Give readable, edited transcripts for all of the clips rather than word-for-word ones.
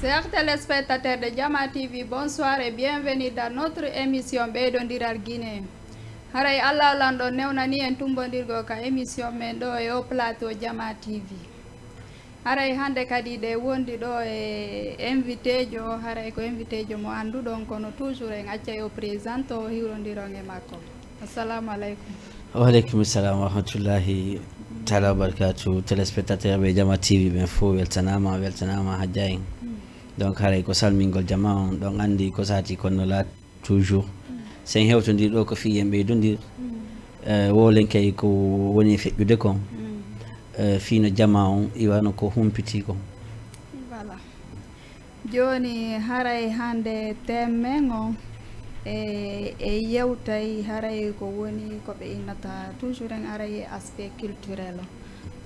Chers téléspectateurs de Jama TV, bonsoir et bienvenue dans notre émission Ɓeydodiral Guinée. Haray Allah lando newnani en tumbodirgo ka émission men ɗo e o plateau Jama TV. Haray hande kadi ɗe wondi ɗo e invité jo, haray ko invité jo mo anduɗon kono toujours en acca o présente o hiwrodiron e makko. Assalamu aleykum. Waaleykum salam wa rahmatullahi taala wa barakatuh. Téléspectateur ɓe Jama TV ɓen fof weltanama hajja en. Donc haray ko salmingol jama on ɗon andi ko sati konno la toujours sen hewtodir ɗo ko fi en ɓeydodir wolen kay ko woni feƴƴude kon fino jama on iwano ko humpiti kon. Voilà, joni haray hande temmen on e yewtay haray ko woni ko ɓe innata toujours en aray aspect culturel o.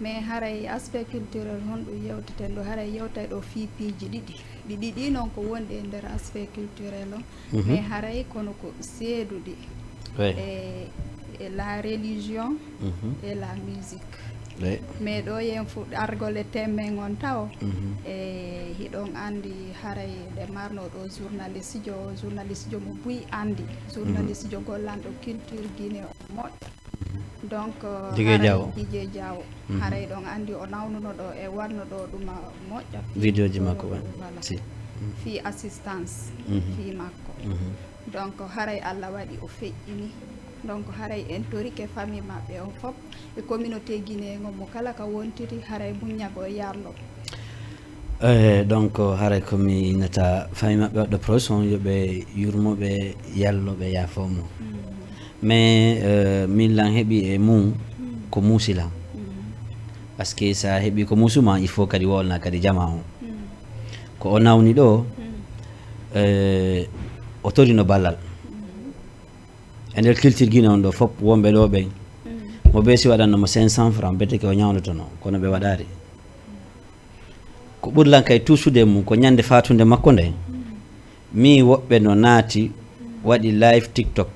Mais haray aspect culturel honɗo yewteten ɗo haray yewtay ɗo fiipiji ɗiɗi noon ko wonɗi e nder aspect culturel o mais haray kono ko seeduɗi e la religion et la musique mais ɗo yen fu argol e temmen on taw e hiɗon andi haray nde marno ɗo journaliste jo mo buy andi journaliste jo gollanɗo culture Guinée o moƴƴo. Donc Dj Diawo haray ɗon andi o nawnuno ɗo e wanno ɗo ɗuma moƴƴa vidéo ji makko voilà. Fi assistance fi makko donc haray Allah waɗi o feƴƴini donc haray en torike famille maɓɓe on fof e communauté guinéen mo kala ka wontiri haray muñago e yarlo. Donc haray komi nata famille maɓɓe waɗɗo proson yoɓe yurmoɓe yalloɓe yafomo mais min lan heeɓi e mum ko muusilan par ce que sa heeɓi ko muusuma il faut kadi wolna kadi jama on ko o nawni ɗo o torino ballal e nder culture Guinée on ɗo fof wonɓe ɗo ɓen mo ɓeesi waɗannomo 500 francs bete ke o ñawdotono kono ɓe waɗari ko ɓurlan kay tusude mum ko ñande fatunde makko nde mi woɓɓe no naati waɗi live TikTok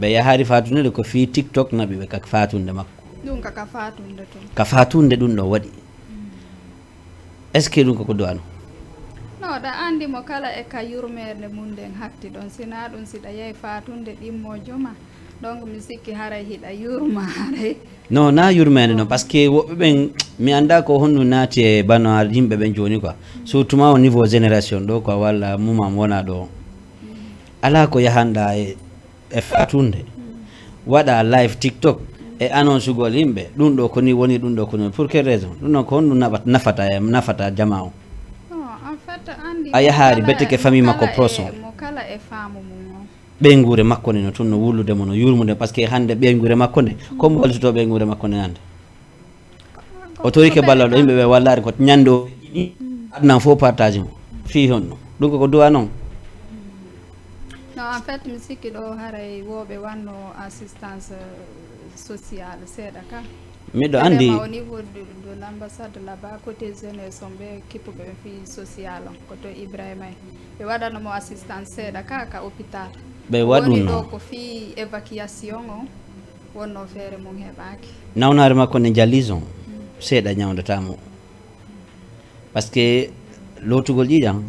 ɓe yahari fatunde ko fi TikTok naɓi ɓe ka fatunde makko ɗum kaka fatunde to ka fatunde ɗum ɗo waɗi est ce que ɗum koko duwano no ɗa andi mo kala e ka yurmede mum nden hatti ɗon sina ɗum siɗa yeey fatunde ɗimmojoma donc mi sikki haray hiɗa yurma haray non na yurmede noon par ce que woɓɓe ɓen mi anda ko honɗum naati e bano yimɓe ɓen joni quoi surtout ma au niveau génération ɗo quoi walla mumam wona ɗo ala ko yahanɗa e fatunde waɗa live TikTok e annonce ugol yimɓe ɗum ɗo koni woni ɗum ɗo koni pour quelle raison ɗum ɗon ko honɗum nafata jama o en fait andi a yahari betteke famille makko proson mo kala e faamu mum ɓeygure makko nde no tun no wulludemo no yurmude par ce que hande ɓeygure makko nde comme wallitoto ɓeygure makko nde hande o torike ballal ɗo yimɓeɓe wallari ko ñande o adnan fo partage mo fi honno ɗum koko duwa noon. non en fait mi sikki ɗo haray woɓe wanno assistance sociale seeɗa ka miɗo andi au niveau de l'ambassade là-bas côté jeunesse on ɓe kippuɓe fi social on koto Ibrahima ɓe waɗanomo assistance seeɗa ka hôpital ɓe waɗuno ɗo ko fi évacuation o wonno feere mum heɓaki nawnare makko ne jallison seeɗa ñawdatamo par ce que lotugol ƴiƴan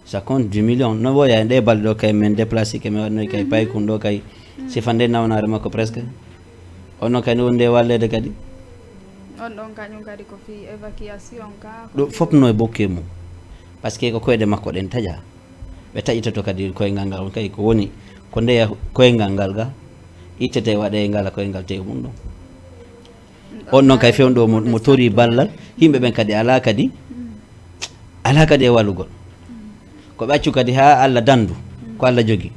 ça compte 10 millions no woya nde balɗe ɗo kay min déplacé ke mi waɗnoy kay paykum ɗo kay sifande nawnare makko presque onno kay no nde wallede kadi on ɗon kañum kadi ko fi évacuation ka ɗo fopno e bokke mum par ce que ko koyɗe makko ɗen taƴa ɓe taƴitoto kadi koyngal ngal on kay ko woni ko ndeya koyngal ngal ga ittete waɗe ngala koyngal te mum ɗon on noon kay fewn ɗo mo tori ballal yimɓe ɓen kadi ala kadi e wallugol ko ɓe accu kadi ha Allah dandu ko Allah jogui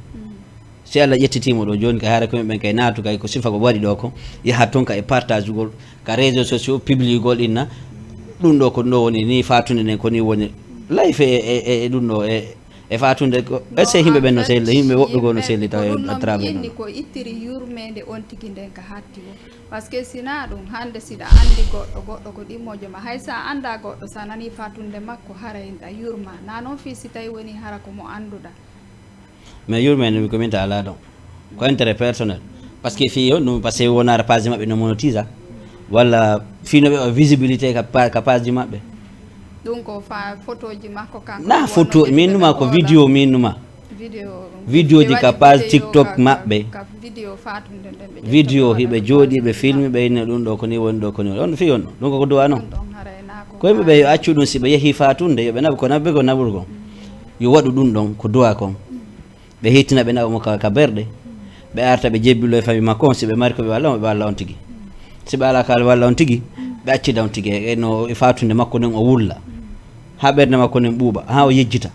si Allah ƴettitimo ɗo joni kay haara koyɓe ɓen kay naatu kay ko sifa ko waɗi ɗo ko yaha toon ka e partage ugol ka réseaux sociaux publie gol inna ɗum ɗo ko ɗum ɗo woni ni fatunde nden koni woni life e ɗum ɗo e fatunde ko ese yimɓe ɓen no selli yimɓe woɓɓe goo no selli taw à travers ɗum ko ittiri yurmede on tigui nden ka hatti o par ce que sina ɗum hande siɗa andi goɗɗo ko ɗimmojo ma hay sa anda goɗɗo sa nani fatunde makko haray ɗa yurma na noon fi si tawi woni hara ko mo anduɗa mais yurmede ko min ta ala ɗon ko intérêt personnel par ce que fi on ɗum par ce que wonara page maɓɓe no monotisa walla finoɓe o visibilité ka page maɓɓe ɗum ko fa photo ji makko kanko na photo min numa ko video min numa video ji ka page TikTok maɓɓe video fatunde nden ɓe video hiɓe jooɗi ɓe filmi ɓe ine ɗum ɗo ko ni woni ɗo ko ni on fi on ɗum koko duwa noon koyeɓe ɓe yo accu ɗum si ɓe yeehi fatunde yoɓe naɓa ko nabbe ko naɓuр kon yo waɗu ɗum ɗon ko duwa kon ɓe hettina ɓe naɓa mo ka berɗe ɓe arta ɓe jebbilo e famille makko on si ɓe mari ko ɓe walla ɓe walla on tigui si ɓe ala kala walla on tigui ɓe accida on tigui no e fatunde makko nden o wulla ha ɓerde makko nden ɓuuɓa ha o yejjita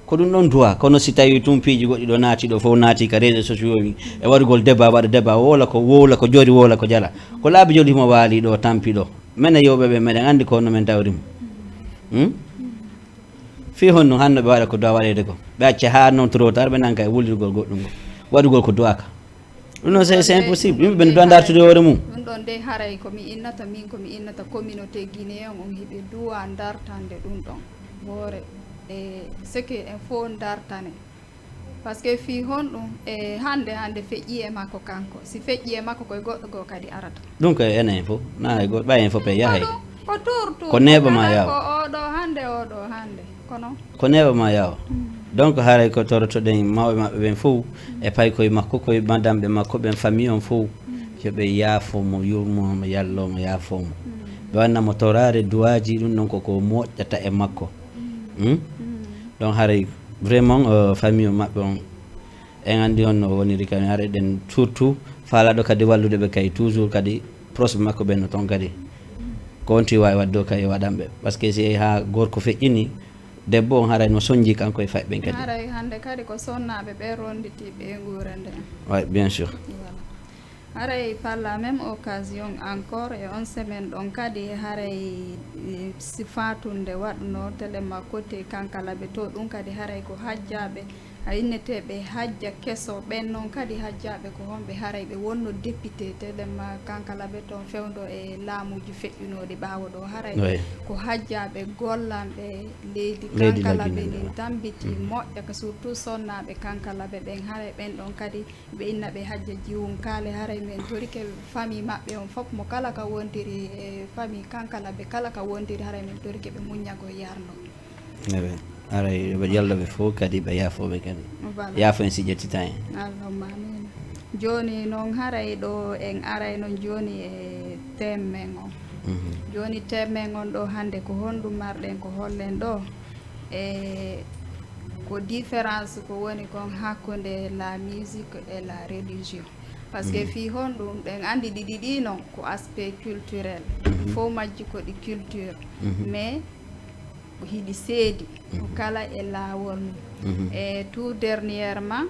ko ɗum ɗon duwa kono si tawi tumpiiji goɗɗi ɗo naati ɗo fof naati ka réseaux sociaux e waɗugol débat waɗa débat wowla ko joori wowla ko jala ko laabi joli himo waali ɗo tampi ɗo minen yewɓeɓe meɗen anndi ko honno men tawrimo fi honno hanno ɓe waɗa ko duwa waɗede ko ɓe acca ha noon trop tard ɓe nanka e wullirgol goɗɗum ngo waɗugol ko duwaka ɗum noon c'est impossible yimɓe ɓe duwa dartude hoore mum ɗum ɗon de haray komi innata min komi innata communauté guinéen on hiɓe duwa dartande ɗum ɗon hoore e ce que en fof dartane par ce que fi honɗum e hande feƴƴi e makko kanko si feƴƴi e makko koye goɗɗo goo kadi arata ɗum ko enen fof na e goɗɗo ɓay en fof ɓe yahay ko tour ko neɓama yawa ko oɗo hande kono ko neɓama yawa donc haray ko torotoɗen mawɓe maɓɓe ɓen fof e pay koye makko koye madame ɓe makko ɓen famille on fof yoɓe yaafomo yurmomo yallomo yaafomo ɓe wannamo torare duwaji ɗum ɗon koko moƴƴata e makko donc haray vraiment famille o maɓɓe on en anndi on no woniri kadi haray ɗen surtout faalaɗo kadi wallude ɓe kay toujours kadi proche makko ɓen no toon kadi ko wonti wawi wadde o kay waɗanɓe par ce que si ha gorko feƴƴini debbo on haray no soñji kanko e faɓɓen kadi haray hande kadi ko sonnaɓe ɓe ronditiɓe e guurande en oui bien sûr haray par la même occasion encore e on semaine ɗon kadi haray si fatunde waɗno téléma côté kankalaɓe to ɗum kadi haray ko hajjaɓe a inneteɓe hajja kesso ɓen noon kadi hajjaɓe ko honɓe haray ɓe wonno député téléma kankalaɓe toon fewdo e laamuji feƴƴunoɗi ɓawo ɗo haray ko hajjaɓe gollanɓe leydi kankalaɓe ɗin tambiti moƴƴa ko surtout sonnaɓe kankalaɓe ɓen haray ɓen ɗon kadi ɓe innaɓe hajja jiwum kaale haray min torike famille maɓɓe on fof mo kala ka wondiri e famille kankalaɓe kala ka wondiri haray min torike ɓe muñago yarno aray ɓe ƴalloɓe fof kadi ɓe yaafoɓe kadi yaafo en si ƴettita en allahumma amin joni noon haray ɗo en aray noon joni e temmen on joni temmen on ɗo hande ko honɗum marɗen ko hollen ɗo e ko différence ko woni kon hakkude la musique et la religion par ce que fi honɗum ɗen andi ɗiɗi ɗi noon ko aspect culturel fof majji ko ɗi culture mais hiɗi seedi ko kala e laawol mum et tout dernièrement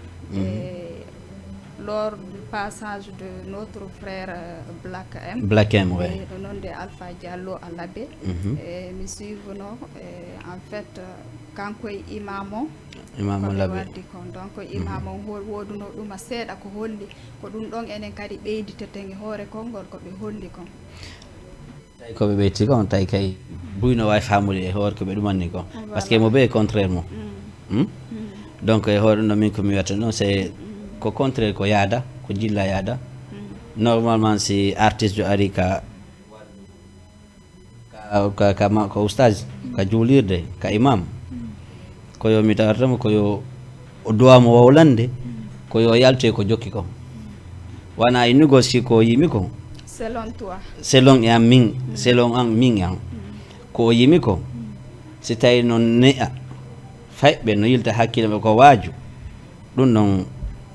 lors du passage de notre frère Black M oui ɗo noon de Alpha Diallo à l'abbé mi suivno en fait kanko e imam o l'abbé waddi kon donc imam o woduno ɗuma seeɗa ko holli ko ɗum ɗon enen kadi ɓeyditeten e hoore konngol koɓe holli kon tawi koɓe ɓeyti kon tawi kay buyno wawi famude e hoore koɓe ɗumanni kon par ce que mo ɓe e contraire mo donc e hoore ɗum ɗo min komi wiyata noon c'est ko contraire ko yaada ko jilla yaada normalement si artiste jo ari ka oustage ka juulirde ka imam koyo mi tawatamo koyo o duwamo wowlande koyo yalte ko jokki kon wona innugol si ko yimi ko selon toi selon an min selon an min an ko yimi ko si tawi noon ne'a fayɓe no yilta hakkille ɓe ko waaju ɗum ɗon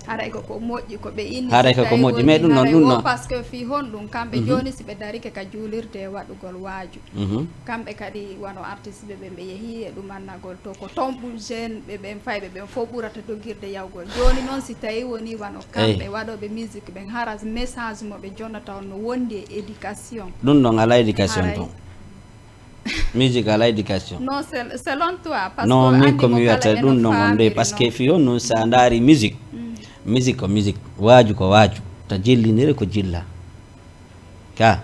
haray koko moƴƴi ko ɓe inni haray koko moƴƴi mais ɗum ɗon par ce que fi honɗum kamɓe joni si ɓe darike ka juulirde e waɗugol waaju kamɓe kadi wano artiste ɓe ɓe yeehi e ɗumannagol to ko tomɓu jeune ɓe ɓen fayɓe ɓen fof ɓurata doguirde yawgol joni noon si tawi woni wano kamɓe waɗoɓe musique ɓen hara message mo ɓe jonnata on no wondi e éducation ɗum ɗon ala éducation ton musique ala éducation non selon toi parce non min komi wiyata ɗum ɗon on nde par ce que fi on noon sa daari musique musique ko musique waaju ko waaju to jillinire ko jilla ka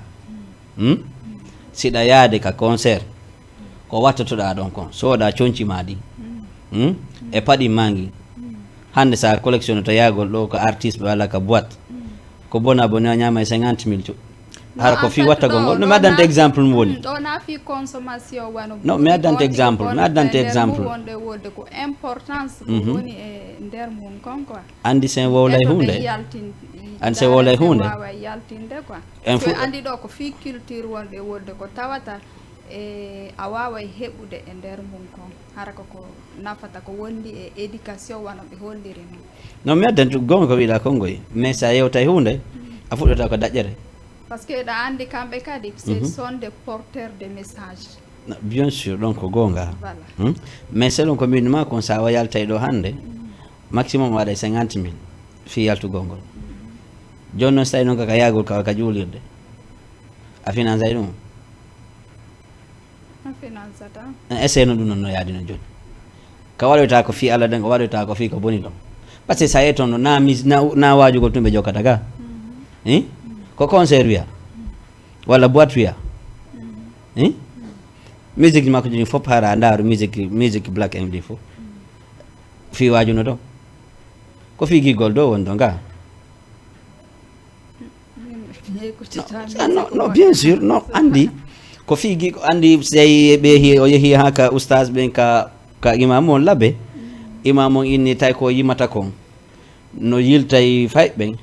siɗa yaade ka concert ko wattotoɗa ɗon kon sooda coñci ma ɗi e paɗi mangi hande sa collectionne to yaagol ɗo ko artiste ɓe walla ka boîte ko bona boni a ñama e 50 000 har ko fi watta gongol no mi addante exemple mo woni ɗo na fi consommation wano no mi addante exemple wonde wonde ko importance ko woni e nder mum kon quoi andi sen wowlay hunde an se wowlay hunde wawa yaltinde quoi so andi ɗo ko fi culture wonde ko tawata a wawa heɓude e nder mum kon hara ko nafata ko wondi e éducation wano ɓe holliri noon non mi addante gonga ko wiɗa kongoy mais sa yewtay hunde a fuɗɗota ko daƴƴere parce que ɗa andi kamɓe kadi ce sont des porteurs de message bien sûr donc ko gonga voilà. Mais selon ko minuma kon sa wa yaltay ɗo hande maximum waɗa 50 000 fi yaltugol ngol joni noon so tawi noon kaka yagol ka juulirde a financay ɗum a finançata essaye no ɗum noon no yaadino joni ka waɗoyta ko fi Allah den ko waɗoyta ko fi ko boni ɗon par ce que sa yeyi toon no na wajugol tumɓe jokkata ga ko concert wiya walla boîte wiya musique makko joni fof hara ndaaru musique black md fof fi wajuno ɗo ko fi gigol ɗo woni ɗo ga no bien sûr no andi ko fi gigo andi sey ɓe o yeehi ha ka oustage ɓen ka imam on labbe imam on inni tay ko yimata kon no yiltay fay ɓen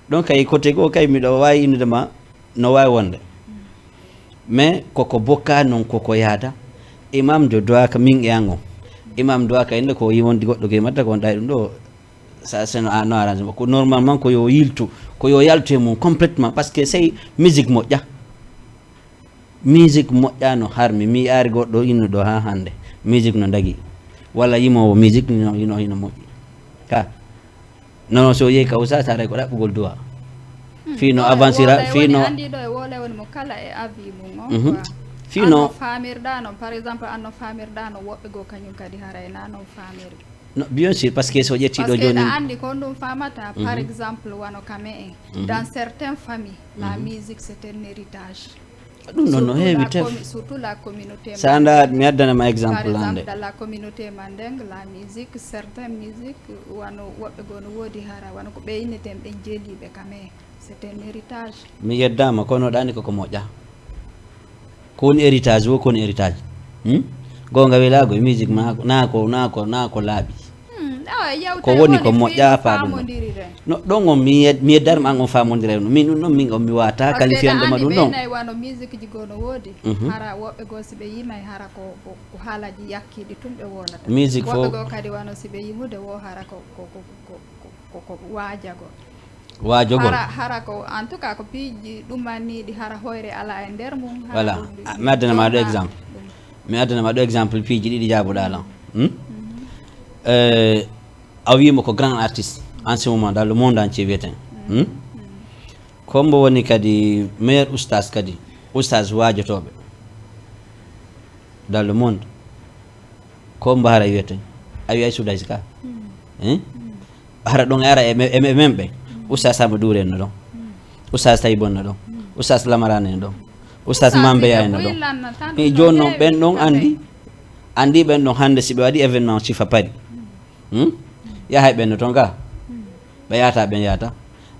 donc kay côté go kay miɗo wawi innude ma no wawi wonde mais koko bokka noon koko yaada imam jo doaka min eyango imam doaka inde ko yiwondi goɗɗo ke matta ko ɗay ɗum ɗo ça c'est no arrangement ko normalement ko yo yiltu ko yo yaltu e mum complètement par ce que sey musique moƴƴa no harmi mi ari goɗɗo innuɗo ha hande musique no dagui walla yimowo musique hino moƴƴi ka non so yehi ka usa taray ko ɗaɓɓugol duwa fino avancira fino andi ɗo e wole woni mo kala e avis mum on fino famirɗa no par exemple anno famirɗa no woɓɓe goo kañum kadi haray na non famiri no bien sûr parce que so ƴettiɗo joni ɗa andi kon ɗum famata par exemple wano kame en dans certaines familles la musique c'est un héritage ɗum noon no heewi tef surtout la communauté sa anda mi addanama exemple par hande exemple dans la communauté mandeng la musique certaines musique wano woɓɓe goo no woodi hara wano ko ɓe inneten ɓen jeeliɓe kame c'est un héritage mi yeddama kono ɗani koko moƴƴa ko woni héritage wo ko woni héritage gonga welago e musique ma na ko laaɓi ko woni ko moƴƴa fa ɗum no ɗon on mi yeddarma an on famodira no min ɗum ɗon min on mi wata qualifiandema ɗum ɗon nayi wano musique ji goo no woodi hara woɓɓe goo si ɓe yimay hara ko haalaji yakkiɗi tum ɓe wolata musique fo woɓɓe goo kadi wano si ɓe yimude wo hara ko waajagol hara ko en tout cas ko piiji ɗumanniɗi hara hoyre ala e nder mum voilà mi addanama ɗo exemple piiji ɗiɗi jaabuɗa lan a wima ko grand artiste en ce moment dans le monde entier wiyeten kombo woni kadi meilleur oustage kadi oustage wajotoɓe dans le monde kombo hara wiyeten a wiya soudage ka hara ɗon ara e memɓe oustage Samba Douré en ɗon oustage Taybon en ɗon oustage Lamarane en ɗon oustage Mambeya en ɗon e joni noon ɓen ɗon andi ɓen ɗon hande si ɓe waɗi événement sifa paari yahay ɓen no toon ga ɓe yahata ɓen yahata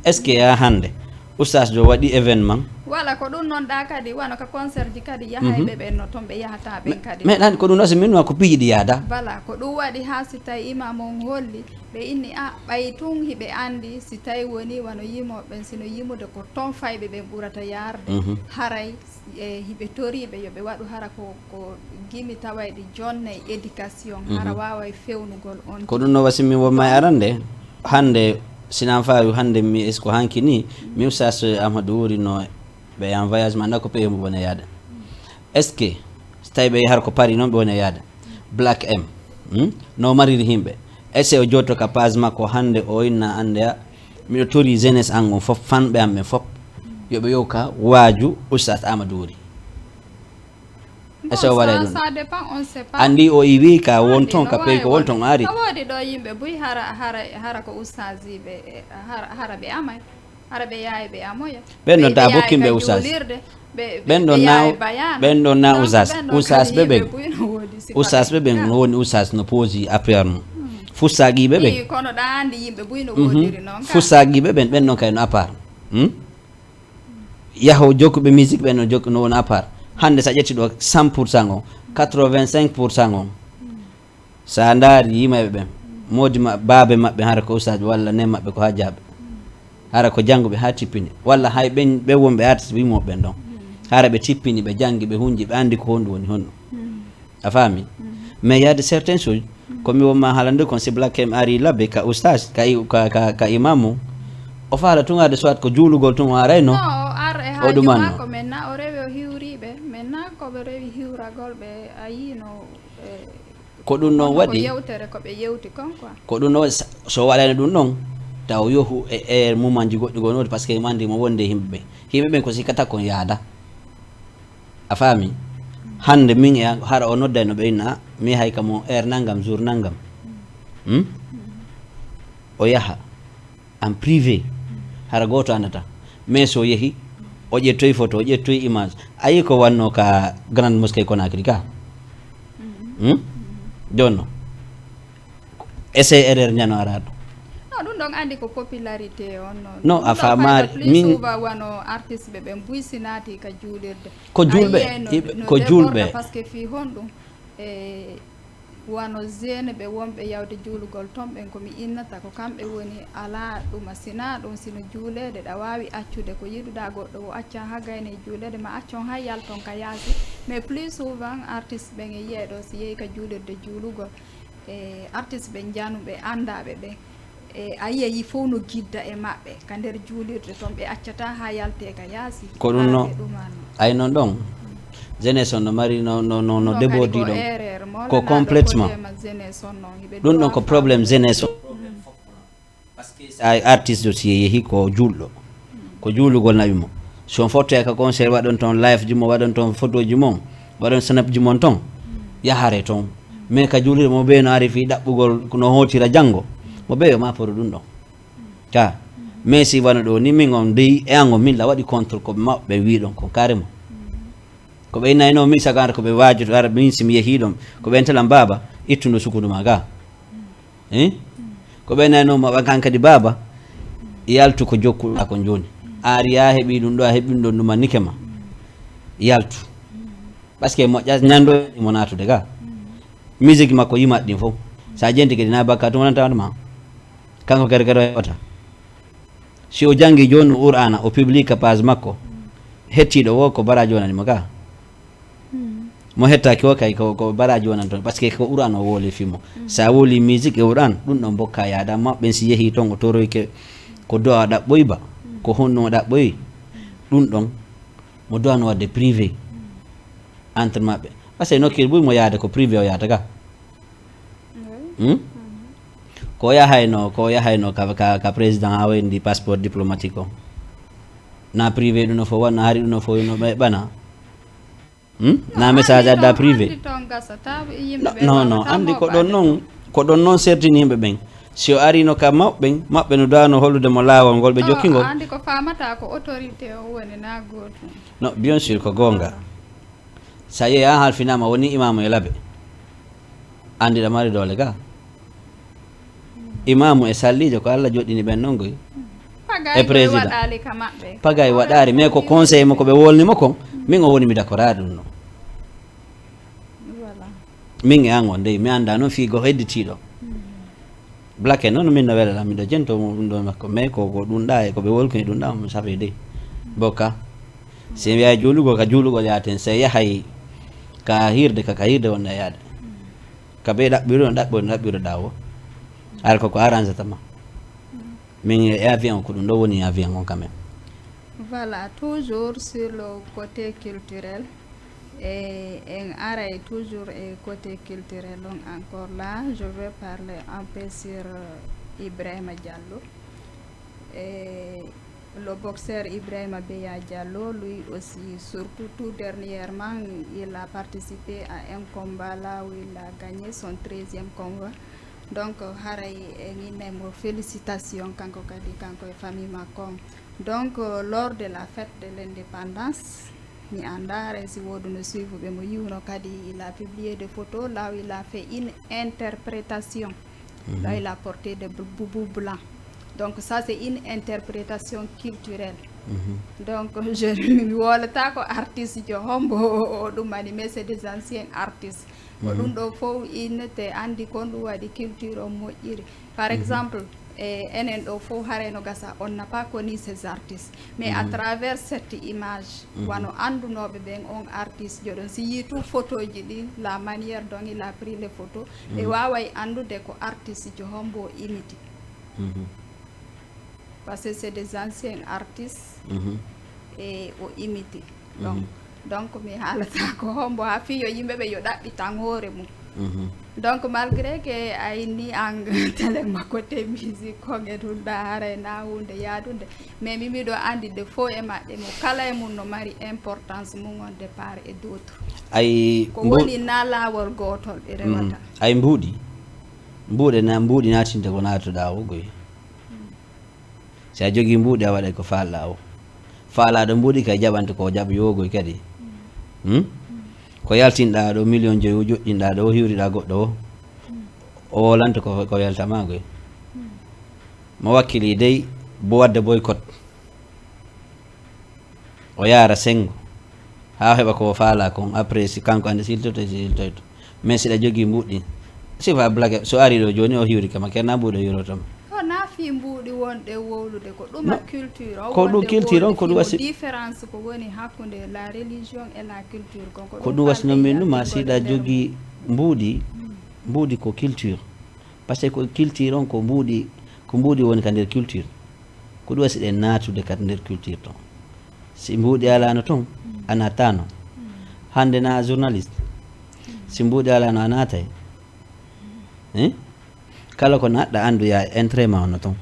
est ce que ya hande oustage jo waɗi événement wala ko ɗum noon ɗa kadi wano ka concert ji kadi yahayɓe ɓen no toon ɓe yahata ɓen kadi meɗani ko ɗum ɗo so minwa ko piiji ɗi yahda voilà ko ɗum waɗi ha si tawi imam on holli ɓe inni ɓay tun hiɓe andi si tawi woni wano yimoɓen sino yimude ko toon fayɓe ɓen ɓurata yarde haray hiɓe toriɓe yoɓe waɗu hara ko gimi tawayɗi jonne éducation hara wawa fewnugol on ko ɗum no wasi min wonma e arande hande sinan fawi hande mi est ce que hanki ni mi oustas Amadou wuri no ɓe en voyage ma anda ko pays mo woni yaada est ce que so tawi ɓe har ko Paris noon ɓe woni yaada Black M no mariri himɓe essaye o jotto ka page makko hande o inna andeya miɗo tori jeunesse an on fof fanɓe am ɓen fof yoɓe yow ka waaju oustas Amadou wuri essaye o waɗa ɗum andi o iwi ka won toon ka pays ko won toon ari woodi ɗo yimɓe buy hara ko oustajiɓe hara ɓe amay hara ɓe yaay ɓe amoya ɓen ɗon ta bokkimɓe oustas ɓen ɗon na oustas ɓe ɓen oustas ɓe ɓen no woni oustas no poosi affaire no fussaguiɓe ɓen kono ɗa andi yimɓe buyno wodiri noon fussaguiɓe ɓen ɗon kay no à part yaho jokkuɓe musique ɓe no jokku no woni à part hande sa ƴetti ɗo 100% o 85% o sa ndaari yimaɓe ɓen modi baabe maɓɓe hara ko ustaji walla nen maɓɓe ko hajjaɓe hara ko jangguɓe ha tippini walla hay ɓe wonɓe artiste wimoɓe ɓen ɗon hara ɓe tippini ɓe jangi ɓe hunji ɓe andi ko honɗum woni honɗum a faami mais y a de certaines choses komi wonma haalande kon si Black M ari labbe ka oustage ka imamu o faala tun arde soit ko juulugol tun o arayno o ɗumanno ko maintenant o rewi o hiwriɓe maintenant koɓe rewi hiwragol ɓe a yino ko ɗum noon waɗi yewtere koɓe yewti kon quoi ko ɗum noon so waɗani ɗum ɗon taw yohu e mumanji goɗɗi gonodi par ce que mandi mo wonde yimɓe ɓen ko sikkata kon yaada a faami hande min e hara o nodday no ɓe inna mi hay kamo nangam jour nangam o yaha en privé hara goto andata mais so yeehi o ƴettoyi photo o ƴettoyi image ayi ko wanno ka grande mosquée Conakry ka jonno essai erreur ñano araɗo ɗum ɗon andi ko popularité on non a famari min wano artiste ɓe ɓe buysinati ka juulirde ko julɓe ko julɓe par ce que fi honɗum e wano jeune ɓe wonɓe yawde juulugol ton ɓen komi innata ko kamɓe woni ala ɗuma sina ɗum sino juulede ɗa wawi accude ko yiɗuɗa goɗɗo o acca ha gayne juulede ma accon ha yalton ka yaasi mais plus souvent artiste ɓen e yiyeɗo si yeehi ka juulirde juulugol e artiste ɓe januɓe andaɓe ɓe e a yeeyi fof no gidda e maɓɓe ka nder juulirde toon ɓe accata ha yalte ka yaasi ko ɗum no ay noon ɗon jeunesse on no mari no déborde ɗon ko complètement ɗum ɗon ko probléme jeunesse o par ce que sa artiste o si yeehi ko julɗo ko juulugol nawimo son fottoya ka concert waɗon toon live ji mo waɗon toon photo ji mon waɗon snap ji mon toon yahare toon mais ka juulirde mo ɓe no ari fi ɗaɓɓugol no hotira janggo mo ɓe yo maporo ɗum ɗon ka mais si wano ɗo ni min on dey e ango min la waɗi contrôle koɓe maɓɓe wi ɗon ko carrément ko ɓe innayno min sagara ko ɓe wajoto ara min simi yeehi ɗon ko ɓen talan baba ittuno sukudu ma ga ko ɓe innayno ma ɓagan kadi baba yaltu ko jokkuɗa ko joni ari ya heeɓi ɗum ɗo a heeɓi ɗum ɗuma nike ma yaltu par ce que moƴƴa ñando mo natude ga musique makko yimat ɗin fof sa jenti kadi na bakka to wonanta ma kanko kadi kadi heɓata si o jangi joni Qur'ana o publique page makko hettiɗo wo ko baraji wonanimo ga mo hettaki o kay ko baraji wonan toon par ce que ko Qur'an o wooli fimo sa wooli musique e Qur'an ɗum ɗon bokka yaada maɓɓen si yeehi toon o toroyke ko dowa ɗaɓɓoyi ba ko honno ɗaɓɓoyi ɗum ɗon mo dowano wadde privé entre maɓɓe par ce que nokkir ɓuuri mo yaade ko privé o yaata ga ko yahayno ka président ha wayndi passeport diplomatique o na privé ɗum no fo wanno hari ɗum no fo no ɓe ɓana na message adda privé non andi ko ɗon noon sertini yimɓe ɓen si o arino ka maɓɓe no dowano hollude mo laawol ngol ɓe jokkingol andi ko famata ko autorité o woni na goto non bien sûr ko gonga sa yeeyi an halfinama woni imamu e laaɓe andi ɗa mari doole ga imamu e sallijo ko Allah joɗɗini ɓen noon goy e président pagay waɗari mais ko conseil mo ko ɓe wolnimo kon min o woni mi d'accord ari ɗum ɗon min e an on dey mi anda noon fiigo hedditiɗo Black noon min no welela miɗo jento ɗum ɗo makko mais ko ɗum ɗa e koɓe wolkini ɗum ɗa mo safe dey bokka si wiya juulugol ka juulugol yaten se yahay ka hirde ka hirde wonɗa yaade ka ɓe ɗaɓɓiro no ɗaɓɓiroɗa o ara koko arrange tama min e avion ko ɗum ɗo woni avion on quand même. Voilà, toujours sur le côté culturel et en toujours et côté culturel donc encore là je vais parler un peu sur Ibrahima Diallo et le boxeur Ibrahima Beya Diallo lui aussi surtout tout dernièrement il a participé à un combat là où il a gagné son 13e combat. Donc haray nginemo félicitations kanko kadi kanko e famille makko donc lors de la fête de l'indépendance mi andare si wodu no suivre be mo yiwno kadi il a publié des photos là où il a fait une interprétation là il a porté des boubous blancs donc ça c'est une interprétation culturelle donc je mi wolata ko artiste jo hombo o ɗum ani mais c'est des anciens artistes ko ɗum ɗo fof innete andi kon ɗum waɗi culture o moƴƴiri par exemple enen ɗo fof harayno gasa on n'a pas connu ces artistes mais à travers cette image wano andunoɓe ɓen on artiste joɗon si yi tout photo ji ɗi la manière dont il a pris les photos ɓe waway andude ko artiste jo hombo o imiti parce que c'est des anciens artistes et o imiti donc mi haalata ko hombo ha fiyo yimɓeɓe yo ɗaɓɓitan hoore mum donc malgré que a inni en télé ma côté musique konge ɗum ɗa haray na hunde yaadude mais mimi ɗo andi de fo e maɓɓe mo kala e mum no mari importance mum on de part et d' autre ay ko woni na laawol gotol ɓe rewata ay mbuuɗe na mbuuɗi natinde ko natuɗa o goy si a jogui mbuuɗi a waɗay ko falɗa o faalaɗo mbuuɗi kay jaɓante ko jaɓ yogoy kadi ko yaltinɗa ɗo million joyi joƴƴinɗa ɗo hiwriɗa goɗɗo o wolanta ko yaltamagoy mo wakkili dey bo wadde boycott o yaara sengo ha heɓa ko faala kon après si kanko ande siltoyto mais siɗa jogui mbuuɗɗi sifa blague so ari ɗo joni o hiwri kama kenna mbuuɗi o hiwrotoma na fi mbuuɗi wonɗe wowlude ko ɗum culture ko ɗum culture on ko ɗum wasi différence ko woni hakkude la religion et la culture ko ɗum wasino min ɗum ma siɗa jogui mbuuɗi ko culture par ce que ko culture on ko mbuuɗi woni ka nder culture ko ɗum wasi ɗe natude kadi nder culture ton si mbuuɗi alano toon a nattano hande na journaliste si mbuuɗi alano a natay kala ko naɗɗa andu ya intérêt ma hono toon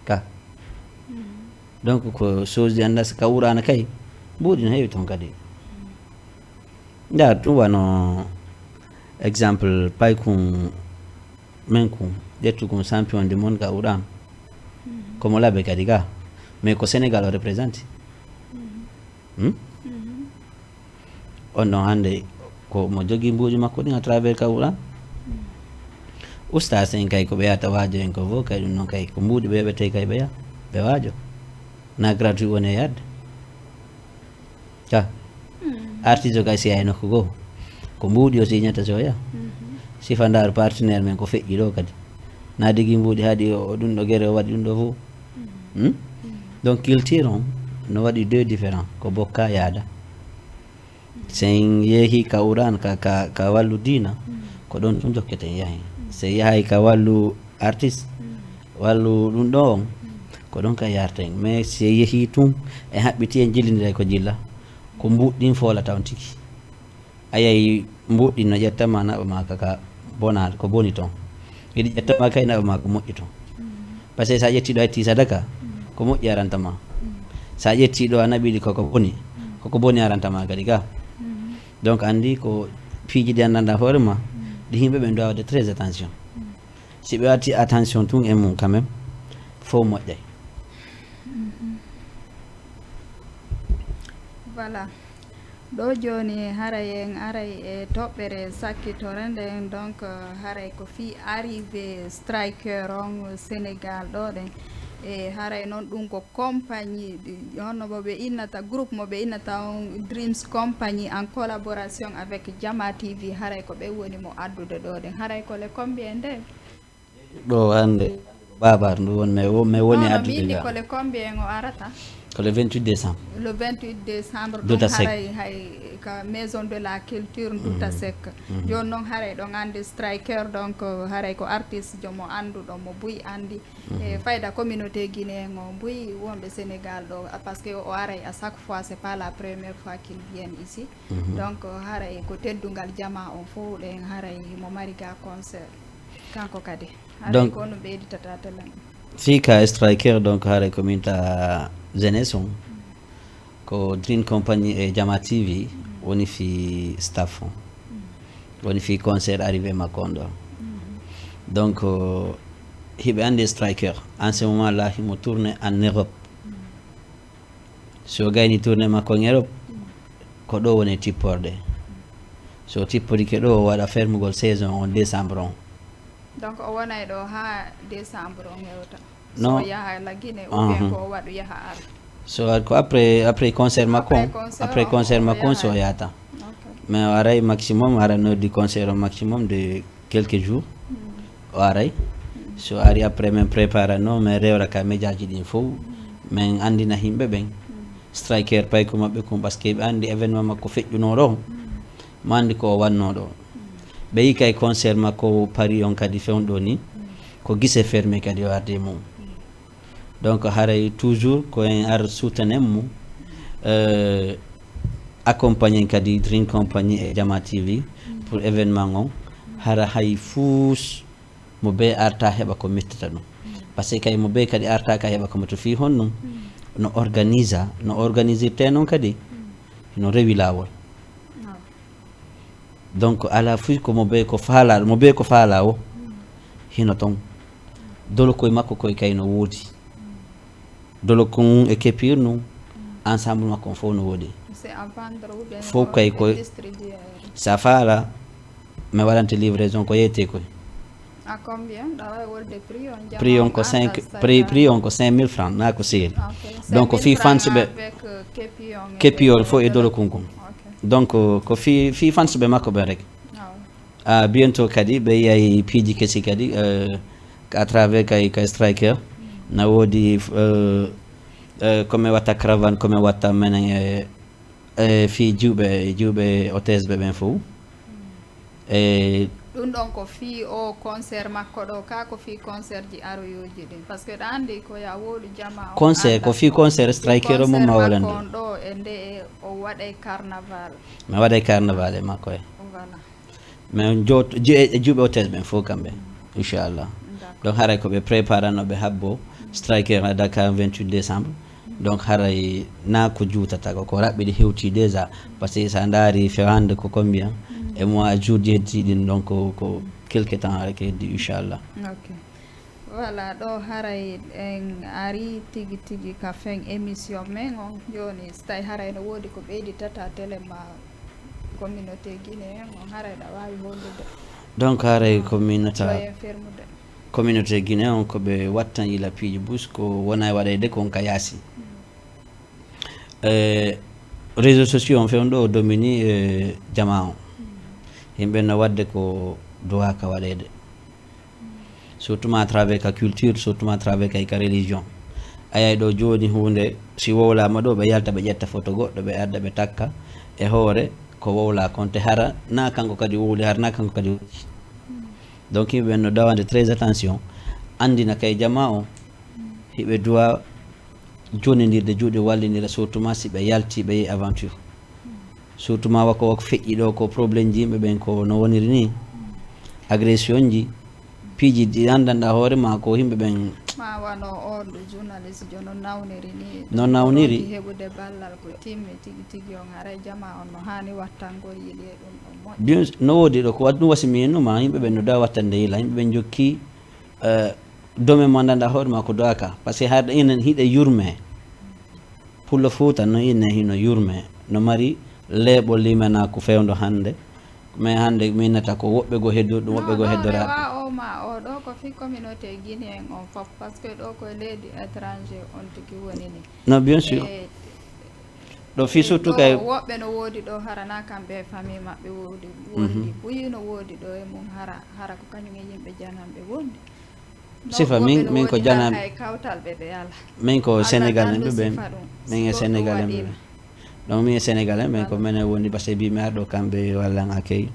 ka donc ko chose ɗi anda ka wurana kay mbuuɗi no heewi toon kadi nda ɗum wano exemple pay kum min kum ƴettu kum champion du monde ka wurama komo laaɓe kadi ka mais ko Sénégal o représente on ɗon hande ko mo jogui mbuuɗi makko ɗin à travers ka wurama ustas en kay ko ɓe yahata waajo en ko fof kay ɗum noon kay ko mbuuɗi ɓe yoɓete kay ɓe yaha ɓe waajo na gratuit woni e yadde ka artiste o kay si yahay nokku goo ko mbuuɗi o siñata so yaha sifa ndaaru partenaire men ko feƴƴi ɗo kadi na digui mbuuɗi haaɗi o ɗum ɗo guere o waɗi ɗum ɗo fof donc culture on no waɗi deux différent ko bokka yaada sen yeehi ka uran ka wallu diina ko ɗon ɗum jokketen yahi so yahay ka wallu artiste wallu ɗum ɗo on ko ɗon ka yarten mais si yeehi tum e haɓɓiti en jillidira ko jilla ko mbuɗɗin folata on tigi a yehi mbuɗɗin no ƴettama naɓa ma ka bona ko boni toon yiɗi ƴettama kay naɓa ma ko moƴƴi toon par ce que sa ƴettiɗo a yetti sadaka ko moƴƴi arantama sa ƴettiɗo a naɓiɗi koko boni arantama kadi ka donc andi ko piiji ɗi anndanɗa hoore ma ɗi yimɓe ɓe dowa wade très attention si ɓe watti attention tun e mum quand même fof moƴƴay voilà ɗo joni haray en aray e toɓɓere sakkitore nden donc haray ko fi arrivé striker on Sénégal ɗo ɗen e haray noon ɗum ko compagnie honno mo ɓe innata groupe mo ɓe innata on Dreams Company en collaboration avec Jama TV haray ko ɓe woni mo addude ɗo ɗen haray ko le combien nde ɗo hande babar ndu won mais woni addude ga ko le combien o arata ko le 28 décembre le 28 décembre ɗum haray hay ka maison de la culture Douta Seck joni noon haray ɗon andi striker donc haray ko artiste jomo anduɗo mo buy andi e fayda communauté guinéen o buy wonɓe Sénégal ɗo par ce que o aray à chaque fois c'est pas la première fois qu'il vienne ici donc haray ko teddugal Jama on fof ɗen haray mo mari ga concert kanko kadi haray ko no ɓeyditata telen fika striker donc haray kominta jeunesse on ko Dream Company e Jama TV woni fi staff on woni fi concert arrivé makko on ɗo donc hiɓe andi striker en ce moment là himo tourné en Europe so gayni tourné makko en Europe ko ɗo woni tipporde so tipporike ɗo o waɗa fermugol saison on décembre on donc o wonay ɗo ha décembre on hewta non so yaha la Guinée ou bien ko waɗu yaha ar so ko après concert makko après concert makko so yata mais o aray maximum arano di concert au maximum de quelques jours o aray so ari après men préparano mais rewra ka médiaji ɗin fof min andina himɓe ɓen striker pay ko maɓɓe kum par ce que ɓe andi événement makko feƴƴuno ɗo mo andi ko o wanno ɗo ɓe yi kay concert makko Paris on kadi fewɗo ni ko guise fermé kadi o arde mum donc haray toujours ko en ar soutanen mo accompagné kadi Dream Company e Jama TV pour événement on hara hay fuus mo be arta heɓa ko mettata ɗum par ce que kay mo be kadi arta ka heɓa komo to fi honɗum no organisirte noon kadi no rewi lawol donc ala fuy ko mo be ko faala o hino ton dolo koye makko koye kay no woodi dolo kon e keppir num ensemble makko on fof no woodi fof kay koye sa faala mi waɗante livraison ko yeyte koye à combien prix on ko 5000 francs na ko seeri donc ko fi fans ɓe keppiyol fof e dolo kunkon donc ko fi fans ɓe makko ɓen rek bientôt kadi ɓe yiyay piiji kesi kadi à travers kay striker na woodi komi watta caravane komi watta menen fi juuɓe hôtesse ɓe ɓen fof e ɗum ɗon ko fi o concert makko ɗo ka ko fi concert ji aroyoji ɗin par ce que ɗa andi ko ya woɗu jama concert ko fi concert striker o mum ma walande on ɗo e nde o waɗay carnaval mi waɗay carnaval e makko e voilà mais juuɓe hôtesse ɓen fof kamɓe inchallah donc haray koɓe préparanoɓe habbo striker à Dakar 28 décembre donc haray na ko juutata ko raɓɓiɗi hewti déjà par ce que sa daari fewande ko combien e mois juuɗi heddiɗin donc ko quelque temps rek heddi inchallah ok voilà ɗo haray en ari tigi tigi ka fen émission men on joni so tawi haray no woodi ko ɓeyditata télé ma communauté guinéen on haray ɗa wawi hollude donc haray fermude communauté guinéen on koɓe wattan ila piiji bus ko wona e waɗayde kon ka yaasi réseaux sociaux on fewn ɗo o domini jama on yimɓe no wadde ko dowa ka waɗede surtout à travers ka culture surtout à travers ka religion ayay ɗo joni hunde si wowlama ɗo ɓe yalta ɓe ƴetta photo goɗɗo ɓe adda ɓe takka e hoore ko wowla konte hara na kanko kadi wowli hara na kanko kadi woɗi donc yimɓe no dawande très attention andina kay jama o hiɓe duwa jonidirde juuɗe wallidira surtout si ɓe yalti ɓe yehi aventure surtout wako feƴƴi ɗo ko probléme ji yimɓe ɓen ko no woniri ni agression ji piiji ɗi andanɗa hoore ma ko yimɓe ɓen ma wano on ɗo journaliste jo no nawniri ni no nawniri heɓude ballal ko timmi tigi tigi on haray jama on no hani wattangol yiɗi e ɗum ɗon moƴƴi bien no woodi ɗo ko ɗum wasimi hennuma yimɓe ɓen no dawa wattande yila yimɓe ɓen jokki domaine mo andanɗa hoore ma ko doaka par ce que haɗa inen hiɗe yurme pullo Fouta no inen hino yurme no mari leeɓol limana ko fewdo hande mais hande minata ko woɓɓe go heddo ɗum woɓɓe go heddoraɓe o ma o ɗo ko fi communauté guinéen on fof par ce que ɗo koye leydi étranger on tigi woni ni non bien sûr ɗo fi surtout kay woɓɓe no woodi ɗo harana kamɓe famille maɓɓe woodi ɓuyi no woodi ɗo e mum hara ko kañum e yimɓe janamɓe wondi sifa min ko janam hay kawtal ɓe ala min ko sénégal en ɓe min e sénégal en ɓe donc min e sénégalais mais ko minen woni par ce que mbimi arɗo kamɓe wallan accueil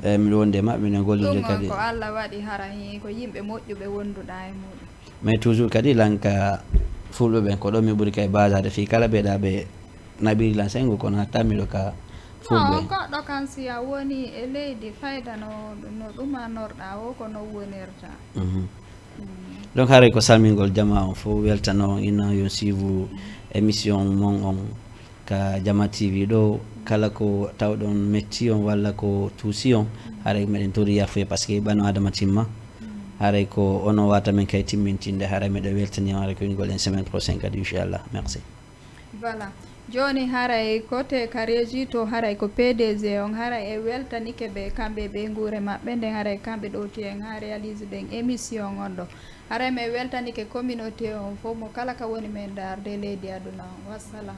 miɗo wondi e maɓɓe minen gollide kadi ko Allah waɗi harani ko yimɓe moƴƴuɓe wonduɗa e muɗum mais toujours kadi lanka fulɓe ɓen ko ɗo mi ɓuuri kay basade fi kala ɓeeɗa ɓe naɓiri lan sengo kono hattamiɗo ka fulɓe goɗɗo kan si a woni e leydi fayda no ɗumanorɗa o ko no wonirta donc haray ko salmingol jama on fof weltano ina yo suive émission mon on ka Jama TV ɗo kala ko tawɗon metti on walla ko tuusi on haray meɗen tori yafoye par ce que ɓano adama timma haray ko ono wata men kay timmintinde haray meɗen weltani haray ko ingol en semaine prochaine kadi inchallah merci voilà joni haray côté kareji to haray ko PDG on haray e weltanike ɓe kamɓe ɓe guure maɓɓe nden haray kamɓe ɗowti en ha réalise ɗen émission on ɗo haray mi weltanike communauté on fof mo kala ka woni men darde leydi aduna on wassalam